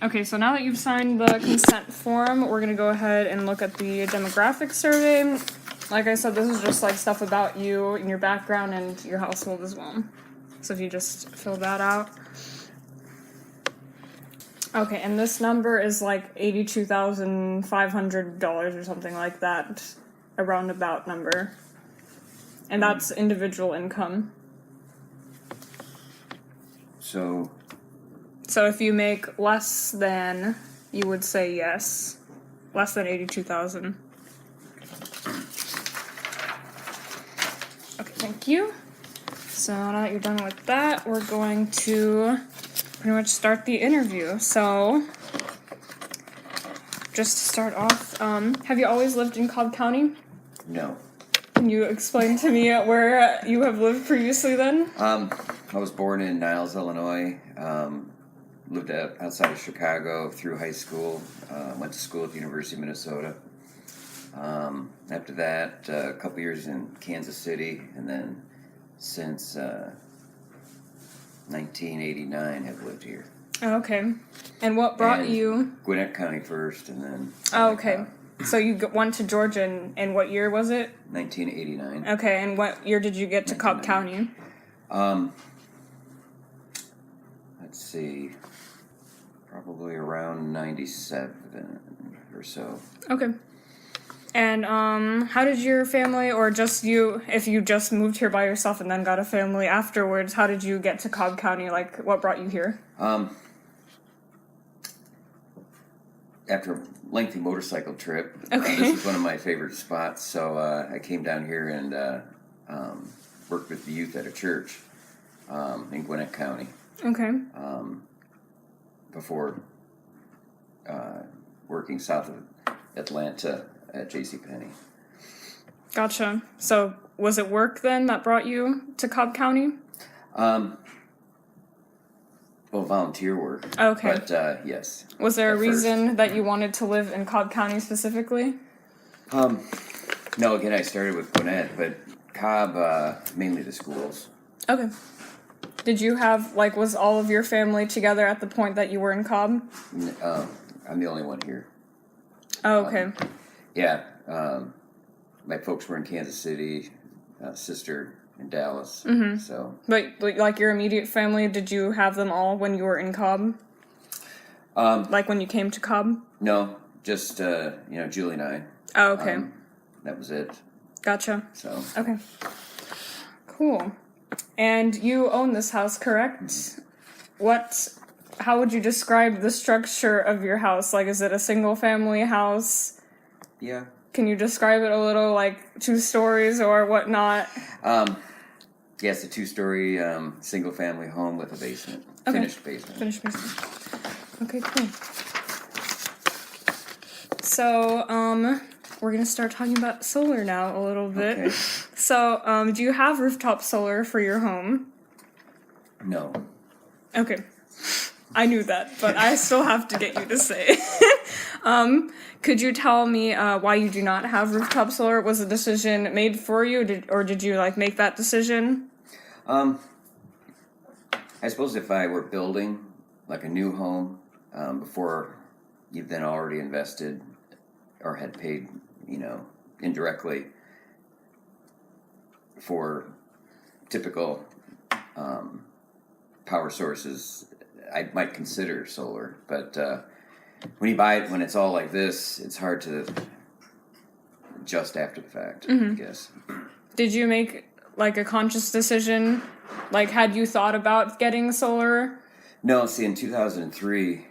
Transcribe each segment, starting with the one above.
Okay, so now that you've signed the consent form, we're going to go ahead and look at the demographic survey. Like I said, this is just like stuff about you and your background and your household as well. So if you just fill that out. Okay, and this number is like $82,500 or something like that, a roundabout number. And that's individual income. So if you make less than, you would say yes. Less than 82,000. Okay, thank you. So now that you're done with that, we're going to pretty much start the interview. So, just to start off, have you always lived in Cobb County? no. Can you explain to me where you have lived previously then? I was born in Niles, Illinois. Lived outside of Chicago through high school. Went to school at the University of Minnesota. After that, a couple years in Kansas City, and then since 1989 have lived here. Oh, okay. And what brought you? Gwinnett County first, and then. Oh, okay. So you went to Georgia in what year was it? 1989. Okay, and what year did you get to Cobb County? Let's see. Probably around 97 or so. Okay. And how did your family, or just you, if you just moved here by yourself and then got a family afterwards, how did you get to Cobb County? Like, what brought you here? After a lengthy motorcycle trip, Okay. This is one of my favorite spots, so I came down here and worked with the youth at a church in Gwinnett County. Okay. Before working south of Atlanta at JCPenney. Gotcha. So was it work then that brought you to Cobb County? Well, volunteer work. Okay. But yes. Was there a at reason first. that you wanted to live in Cobb County specifically? No, again, I started with Gwinnett, but Cobb, mainly the schools. Okay. Did you have, like, was all of your family together at the point that you were in Cobb? I'm the only one here. Oh, okay. Yeah. My folks were in Kansas City, sister in Dallas. Mm-hmm. So. But, like, your immediate family, did you have them all when you were in Cobb? Like, when you came to Cobb? No, just, Julie and I. Oh, okay. That was it. Gotcha. So. Okay. Cool. And you own this house, correct? How would you describe the structure of your house? Like, is it a single family house? Yeah. Can you describe it a little, like 2 stories or whatnot? Yes, a 2-story single family home with a basement. Okay. Finished basement. Finished basement. Okay, cool. So, we're gonna start talking about solar now a little bit. Okay. So, do you have rooftop solar for your home? No. Okay. I knew that, but I still have to get you to say. Could you tell me why you do not have rooftop solar? Was the decision made for you, or did you make that decision? I suppose if I were building like a new home before you've then already invested or had paid, indirectly for typical power sources, I might consider solar, but when you buy it, when it's all like this, it's hard to adjust after the fact, I guess. Did you make, a conscious decision? Had you thought about getting solar? No, see, in 2003,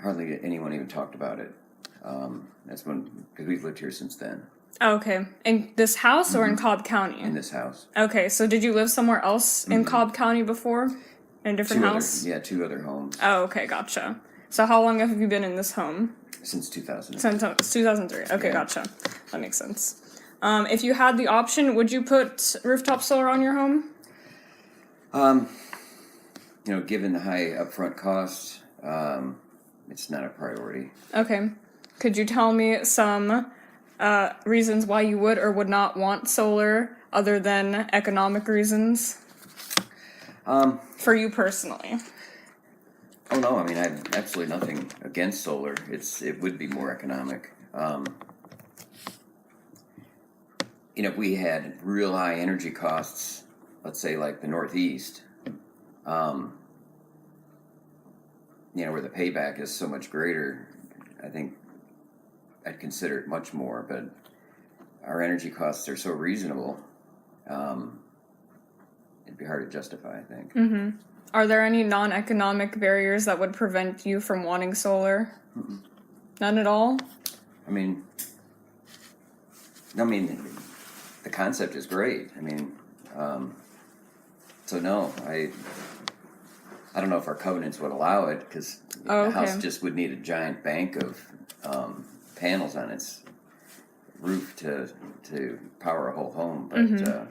hardly anyone even talked about it. That's because we've lived here since then. Oh, okay. In this house or in Cobb County? In this house. Okay, so did you live somewhere else in Cobb County before? In a different house? 2 other homes. Oh, okay, gotcha. So how long have you been in this home? Since 2000. Since 2003. Okay, Yeah. Gotcha. That makes sense. If you had the option, would you put rooftop solar on your home? Given the high upfront cost, it's not a priority. Okay. Could you tell me some reasons why you would or would not want solar other than economic reasons? For you personally. Oh no, I mean I have absolutely nothing against solar. It would be more economic. If we had real high energy costs, let's say like the Northeast, where the payback is so much greater, I think I'd consider it much more. But our energy costs are so reasonable, it'd be hard to justify, I think. Mm-hmm. Are there any non-economic barriers that would prevent you from wanting solar? Mm-mm. None at all? I mean, the concept is great. So no, I don't know if our covenants would allow it, because the house just would need a giant bank of panels on its roof to power a whole home. But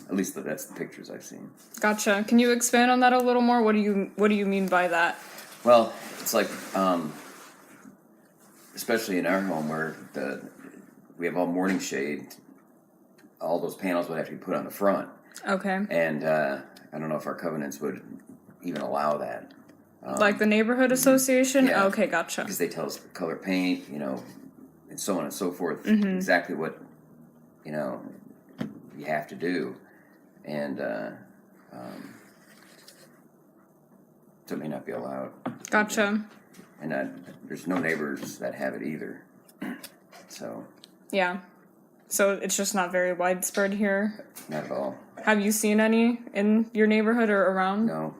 at least that's the pictures I've seen. Gotcha. Can you expand on that a little more? What do you mean by that? Well, it's like, especially in our home where we have all morning shade, all those panels would have to be put on the front. Okay. And I don't know if our covenants would even allow that. Like the neighborhood association? Yeah. Okay, gotcha. Because they tell us color paint, and so on and so forth, exactly what, you have to do. And so it may not be allowed. Gotcha. And there's no neighbors that have it either. So. Yeah. So it's just not very widespread here? Not at all. Have you seen any in your neighborhood or around? No.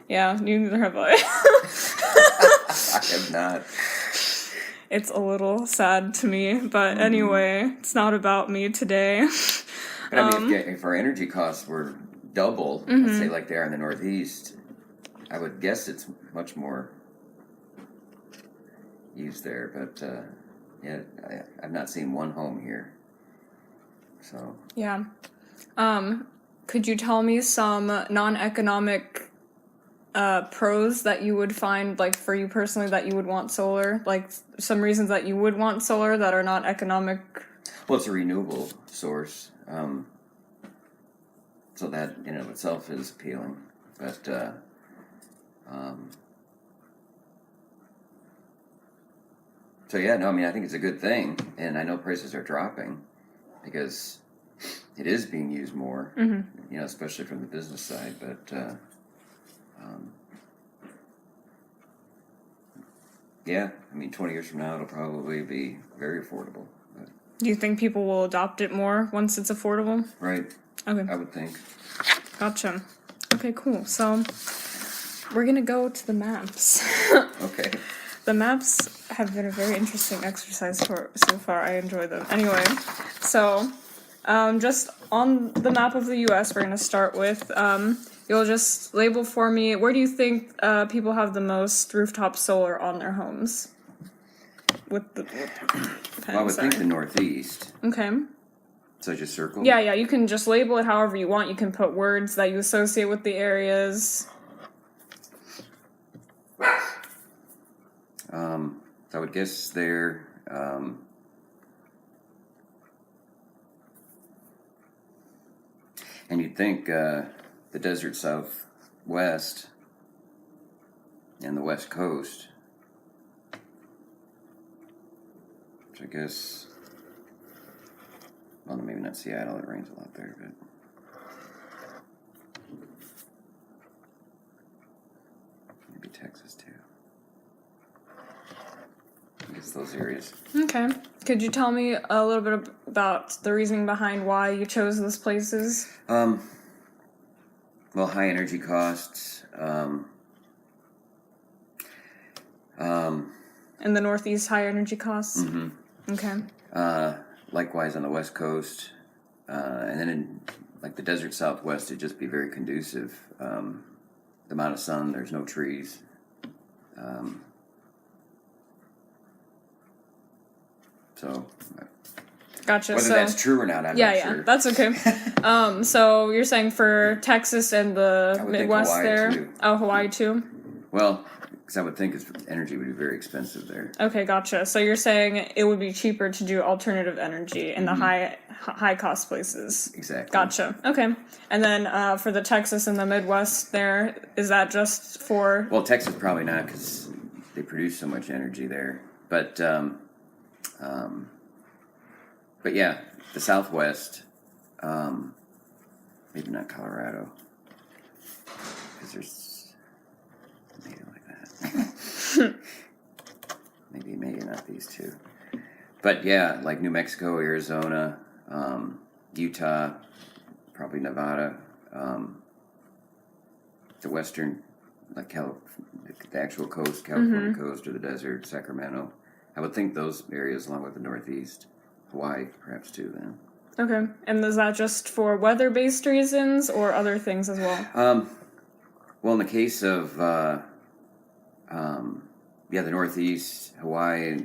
Yeah, neither have I. I have not. It's a little sad to me, but anyway, it's not about me today. But if our energy costs were double, let's say like they are in the Northeast, I would guess it's much more used there. But I've not seen one home here. So yeah. Could you tell me some non-economic pros that you would find, like for you personally, that you would want solar? Like some reasons that you would want solar that are not economic? Well, it's a renewable source, so that in and of itself is appealing. But so yeah, no, I think it's a good thing, and I know prices are dropping because it is being used more, especially from the business side. But yeah, 20 years from now, it'll probably be very affordable. But, do you think people will adopt it more once it's affordable? Right. Okay. I would think. Gotcha. Okay, cool. So we're going to go to the maps. Okay. The maps have been a very interesting exercise so far. I enjoy them. Anyway, so just on the map of the U.S., we're going to start with, you'll just label for me, where do you think people have the most rooftop solar on their homes? Well, I would think the Northeast. Okay. So just circle? Yeah, you can just label it however you want. You can put words that you associate with the areas. I would guess there, and you'd think the desert southwest and the west coast, which I guess, well, maybe not Seattle, it rains a lot there, but maybe Texas too. I guess those areas. Okay. Could you tell me a little bit about the reasoning behind why you chose those places? Well, high energy costs. In the Northeast, high energy costs? Mm-hmm. Okay. Likewise on the West Coast. And then in the desert Southwest, it'd just be very conducive. The amount of sun, there's no trees. So, gotcha. Whether that's true or not, I'm not sure. Yeah, that's okay. So you're saying for Texas and the Midwest there? Too. Oh, Hawaii too? Well, because I would think energy would be very expensive there. Okay, gotcha. So you're saying it would be cheaper to do alternative energy in the high high cost places. Exactly. Gotcha. Okay. And then for the Texas and the Midwest there, is that just for... Well, Texas probably not because they produce so much energy there. But yeah, the Southwest, maybe not Colorado, because there's maybe like that. maybe not these two. But yeah, like New Mexico, Arizona, Utah, probably Nevada, the western, like the actual coast, California coast, or the desert, Sacramento. I would think those areas, along with the Northeast, Hawaii, perhaps too. Then. Okay, and is that just for weather-based reasons or other things as well? Well, in the case of the Northeast, Hawaii,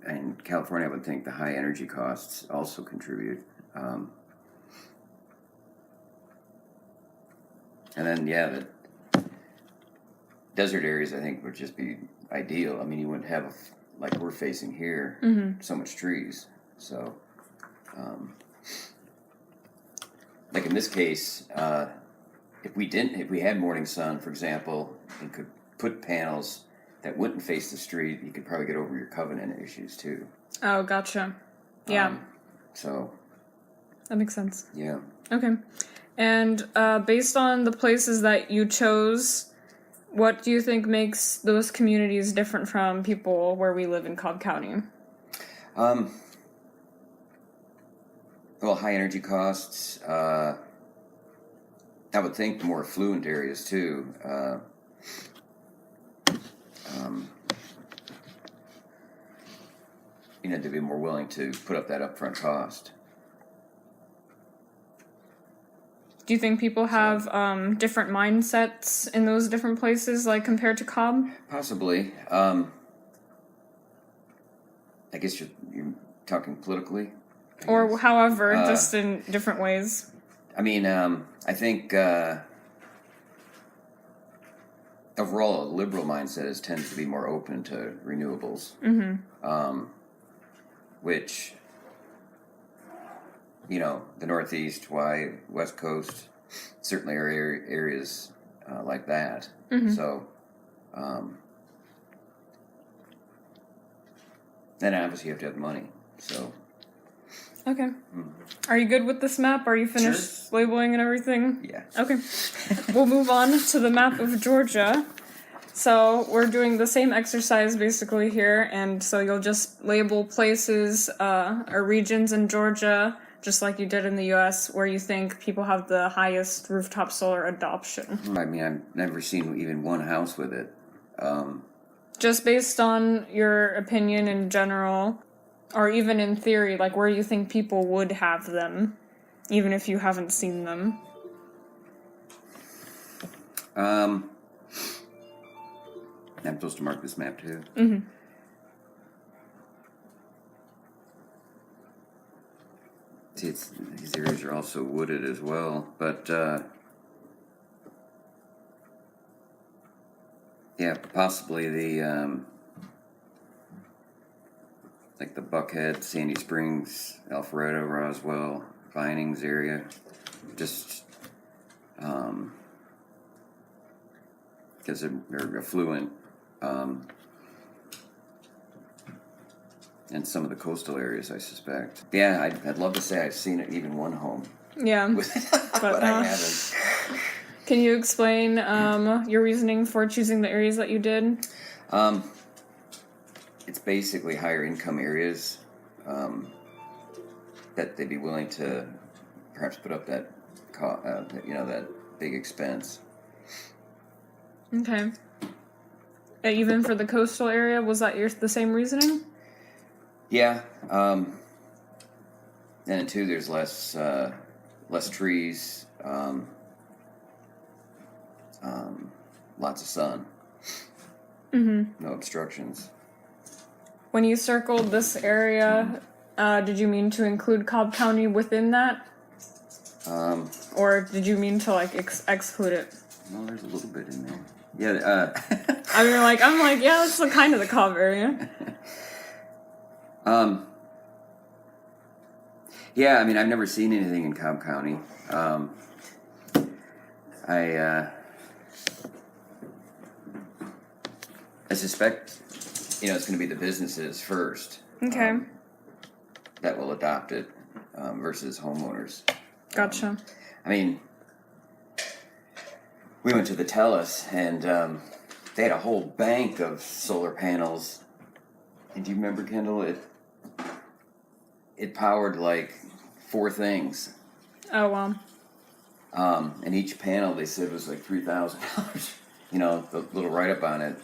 and California, I would think the high energy costs also contribute. And then, the desert areas, I think, would just be ideal. I mean, you wouldn't have, like we're facing here, so much trees. So, like in this case, if we had morning sun, for example, and could put panels that wouldn't face the street, you could probably get over your covenant issues too. Oh, gotcha. Yeah. So. That makes sense. Yeah. Okay. And based on the places that you chose, what do you think makes those communities different from people where we live in Cobb County? Well, high energy costs. I would think the more affluent areas too. To be more willing to put up that upfront cost. Do you think people have different mindsets in those different places, like compared to Cobb? Possibly. I guess you're talking politically? Or however, just in different ways. I mean, I think overall a liberal mindset tends to be more open to renewables. Which, the Northeast, Hawaii, West Coast, certainly are areas like that. So, then obviously you have to have money. So. Okay. Are you good with this map? Are you finished labeling and everything? Yeah. Okay. We'll move on to the map of Georgia. So we're doing the same exercise basically here, and so you'll just label places or regions in Georgia, just like you did in the U.S., where you think people have the highest rooftop solar adoption. I mean, I've never seen even one house with it. Just based on your opinion in general, or even in theory, like where you think people would have them, even if you haven't seen them. I'm supposed to mark this map too. See, these areas are also wooded as well, but possibly the like the Buckhead, Sandy Springs, Alpharetta, Roswell, Vinings area, just because they're affluent. And some of the coastal areas, I suspect. Yeah, I'd love to say I've seen it, even one home. Yeah, but I haven't. Can you explain your reasoning for choosing the areas that you did? It's basically higher income areas that they'd be willing to perhaps put up that that big expense. Okay. Even for the coastal area, was that the same reasoning? Yeah. And too, there's less trees, lots of sun. No obstructions. When you circled this area, did you mean to include Cobb County within that? Or did you mean to exclude it? No, there's a little bit in there. Yeah. I'm like, yeah, that's kind of the Cobb area. Yeah, I mean, I've never seen anything in Cobb County. I suspect, it's going to be the businesses first Okay. that will adopt it versus homeowners. Gotcha. I mean, we went to the Tellus, and they had a whole bank of solar panels. And do you remember, Kendall? It powered like 4 things. Oh, wow. And each panel, they said, was like $3,000. The little write-up on it.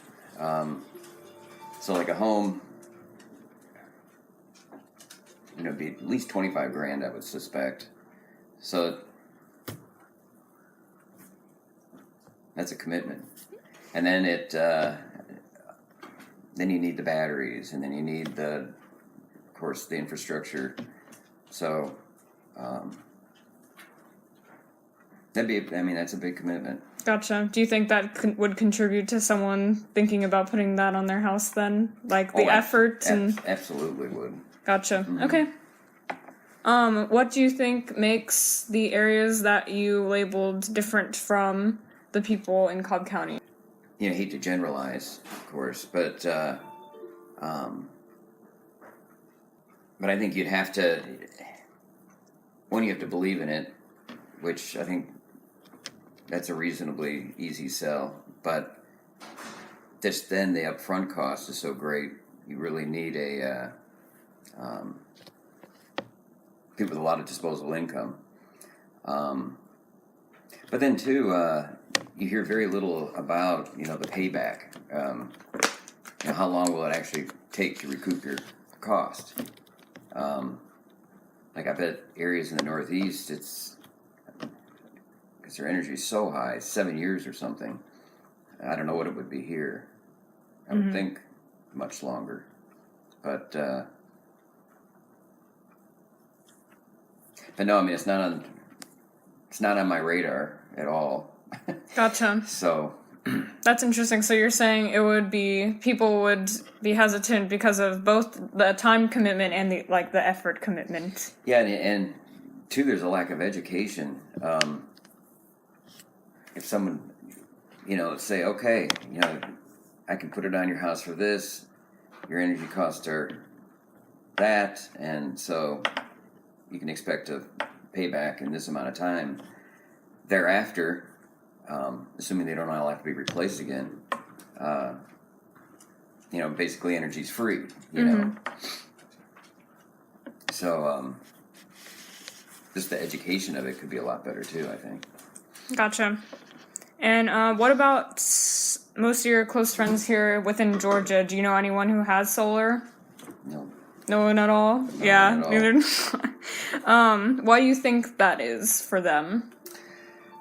So like a home, be at least 25 grand, I would suspect. So that's a commitment. And then then you need the batteries, and then you need of course, the infrastructure. So that's a big commitment. Gotcha. Do you think that would contribute to someone thinking about putting that on their house then? Like the effort and... Absolutely would. Gotcha. Mm-hmm. Okay. What do you think makes the areas that you labeled different from the people in Cobb County? I hate to generalize, of course, but I think you'd have to... One, you have to believe in it, which I think that's a reasonably easy sell, but just then the upfront cost is so great. You really need people with a lot of disposable income. But then too, you hear very little about the payback. How long will it actually take to recoup your cost? Like I bet areas in the Northeast, it's because their energy is so high, 7 years or something. I don't know what it would be here. I would think much longer, but no, I mean it's not on my radar at all. Gotcha. So that's interesting. So you're saying people would be hesitant because of both the time commitment and the effort commitment. Yeah, and two, there's a lack of education. If someone, say, okay, I can put it on your house for this, your energy costs are that, and so you can expect a payback in this amount of time. Thereafter, assuming they don't all have to be replaced again, basically energy's free, know. So just the education of it could be a lot better too, I think. Gotcha. And what about most of your close friends here within Georgia? Do you know anyone who has solar? No. No one at all? No yeah, one at all. Neither. Why do you think that is for them?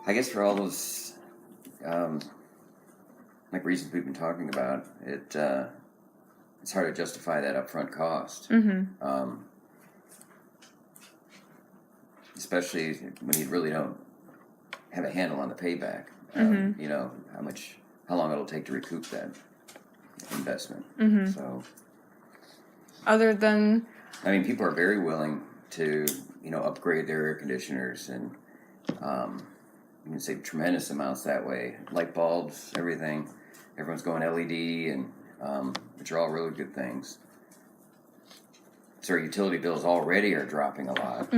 I guess for all those reasons we've been talking about, it's hard to justify that upfront cost. Especially when you really don't have a handle on the payback. How long it'll take to recoup that investment. So, other than, people are very willing to upgrade their air conditioners, and you can save tremendous amounts that way. Light bulbs, everything. Everyone's going LED, and which are all really good things. So our utility bills already are dropping a lot.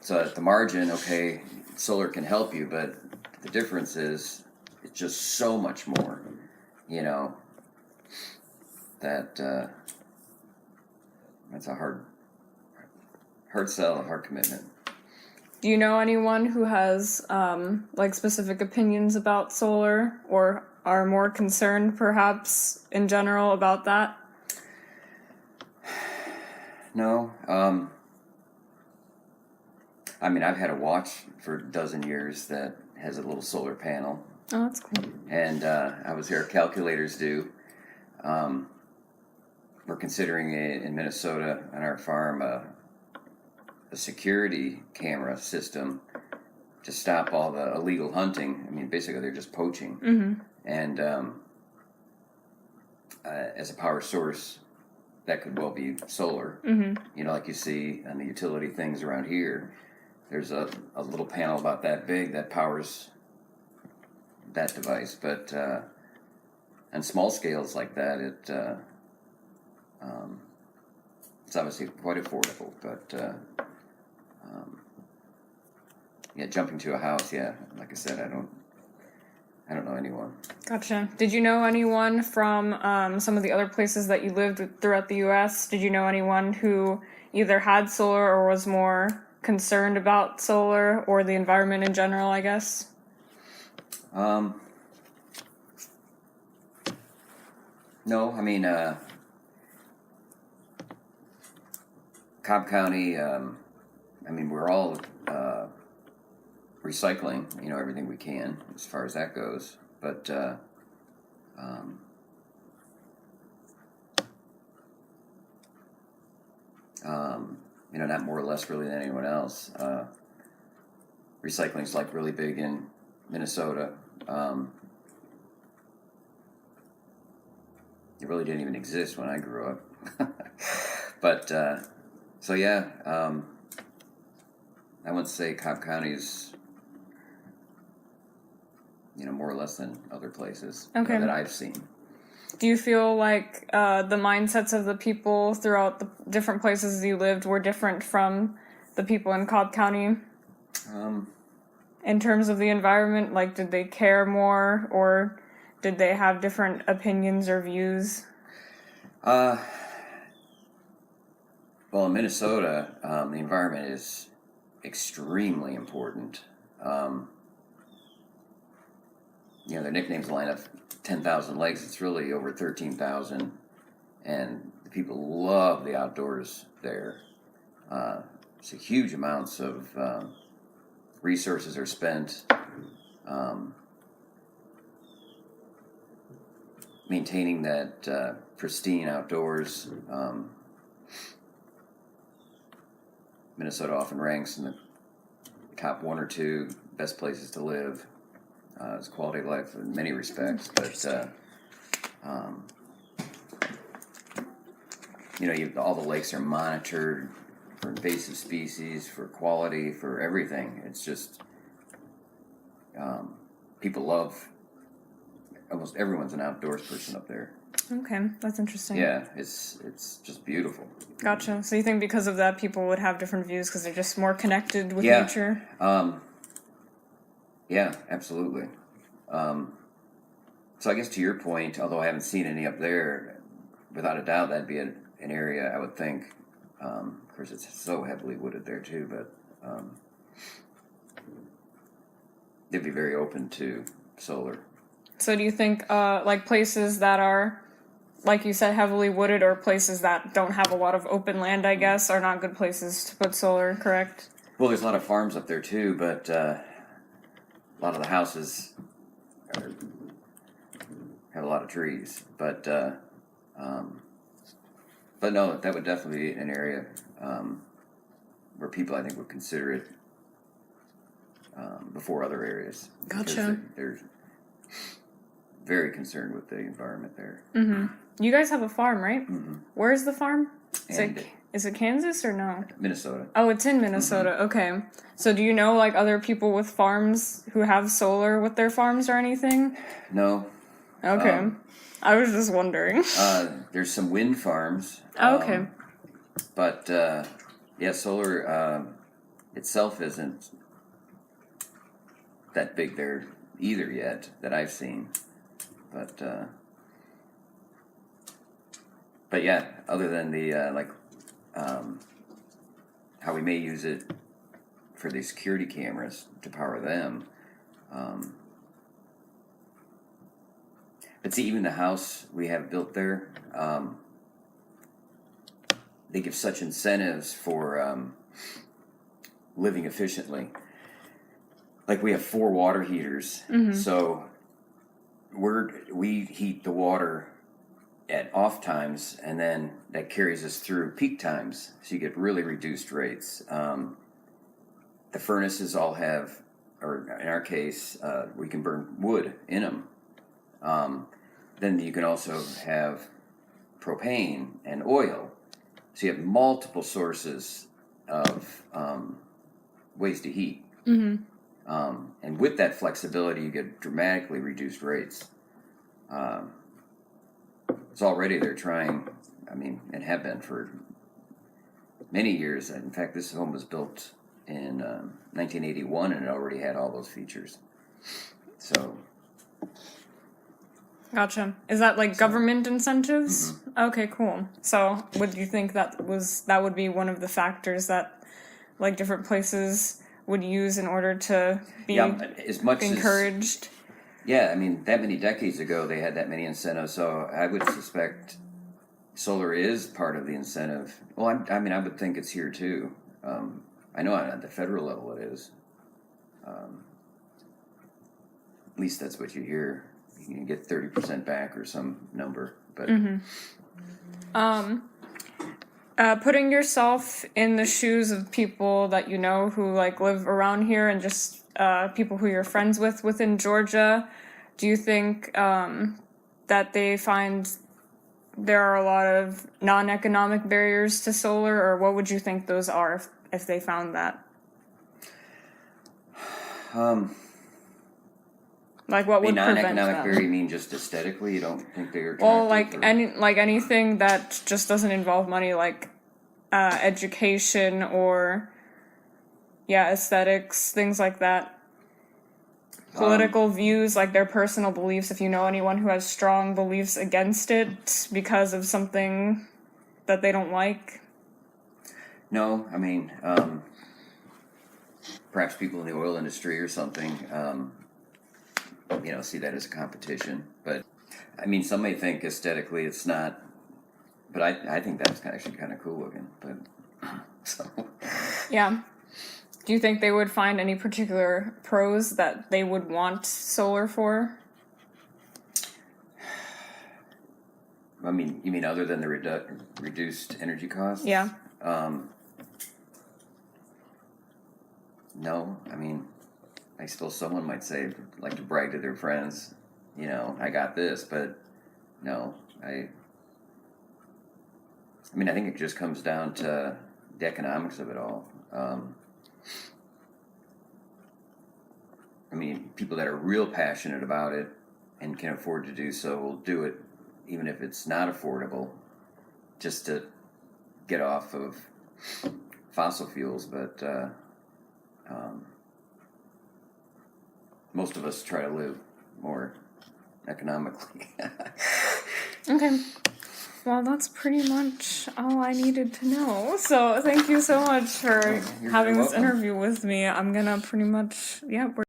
So at the margin, okay, solar can help you, but the difference is it's just so much more, that that's a hard sell, a hard commitment. do you know anyone who has specific opinions about solar, or are more concerned perhaps in general about that? No. I've had a watch for a dozen years that has a little solar panel. Oh, that's cool. And I was here, calculators do. We're considering in Minnesota on our farm a security camera system to stop all the illegal hunting. Basically they're just poaching. And as a power source that could well be solar. Mm-hmm. Like you see on the utility things around here. There's a little panel about that big that powers that device. But on small scales like that, it's obviously quite affordable. But yeah, jumping to a house, yeah, like I said, I don't know anyone. Gotcha. Did you know anyone from some of the other places that you lived throughout the U.S.? Did you know anyone who either had solar or was more concerned about solar or the environment in general, I guess? No, I mean, Cobb County, we're all recycling, everything we can as far as that goes. But not more or less really than anyone else. Recycling's like really big in Minnesota. It really didn't even exist when I grew up. But so yeah, I wouldn't say Cobb County is more or less than other places that I've seen. Do you feel like the mindsets of the people throughout the different places you lived were different from the people in Cobb County? In terms of the environment, like did they care more or did they have different opinions or views? Well, in Minnesota, the environment is extremely important. Their nicknames line up 10,000 lakes. It's really over 13,000, and the people love the outdoors there. So huge amounts of resources are spent maintaining that pristine outdoors. Minnesota often ranks in the top 1 or 2 best places to live. It's quality of life in many respects, but all the lakes are monitored for invasive species, for quality, for everything. It's just people love. Almost everyone's an outdoors person up there. Okay, that's interesting. Yeah, it's just beautiful. Gotcha. So you think because of that, people would have different views because they're just more connected with nature? Yeah, absolutely. So I guess to your point, although I haven't seen any up there, without a doubt that'd be an area I would think. Of course, it's so heavily wooded there too, but they'd be very open to solar. So do you think like places that are, like you said, heavily wooded or places that don't have a lot of open land, I guess, are not good places to put solar, correct? Well, there's a lot of farms up there too, but a lot of the houses have a lot of trees. But no, that would definitely be an area where people, I think, would consider it before other areas. Gotcha. They're very concerned with the environment there. Mm-hmm. You guys have a farm, right? Mm-hmm. Where's the farm? Is it Kansas or no? Minnesota. Oh, it's in Minnesota. Mm-hmm. Okay. So do you know like other people with farms who have solar with their farms or anything? No. Okay. I was just wondering. There's some wind farms. Okay. But solar itself isn't that big there either yet that I've seen. But yeah, other than the how we may use it for the security cameras to power them. But see, even the house we have built there, they give such incentives for living efficiently. Like we have 4 water heaters, mm-hmm. so we heat the water at off times, and then that carries us through peak times, so you get really reduced rates. The furnaces all have, or in our case, we can burn wood in them. Then you can also have propane and oil. So you have multiple sources of ways to heat. Mm-hmm. And with that flexibility, you get dramatically reduced rates. It's already they're trying, I mean, and have been for many years. In fact, this home was built in 1981 and it already had all those features. So. Gotcha. Is that like government incentives? Mm-hmm. Okay, cool. So would you think that would be one of the factors that like different places would use in order to be as much encouraged? I mean, that many decades ago they had that many incentives, so I would suspect solar is part of the incentive. Well, I mean, I would think it's here too. I know at the federal level it is. At least that's what you hear. You can get 30% back or some number, but. Putting yourself in the shoes of people that you know who like live around here and just people who you're friends with within Georgia, do you think that they find there are a lot of non-economic barriers to solar, or what would you think those are if they found that? Like what would prevent non-economic them? barrier, you mean just aesthetically? You don't think they're Well, like anything that just doesn't involve money, like education or aesthetics, things like that. Political views, like their personal beliefs. If you know anyone who has strong beliefs against it because of something that they don't like. No, I mean, perhaps people in the oil industry or something. See that as a competition. But, I mean, some may think aesthetically it's not, but I think that's actually kind of cool looking. But, so. Yeah. Do you think they would find any particular pros that they would want solar for? I mean, you mean other than the reduced energy costs? Yeah. No, I mean, I suppose someone might say, like to brag to their friends, I got this, but no, I mean, I think it just comes down to the economics of it all. I mean, people that are real passionate about it and can afford to do so will do it, even if it's not affordable, just to get off of fossil fuels. But most of us try to live more economically. Okay. Well, that's pretty much all I needed to know. So thank you so much for having this interview with me. I'm gonna pretty much, we're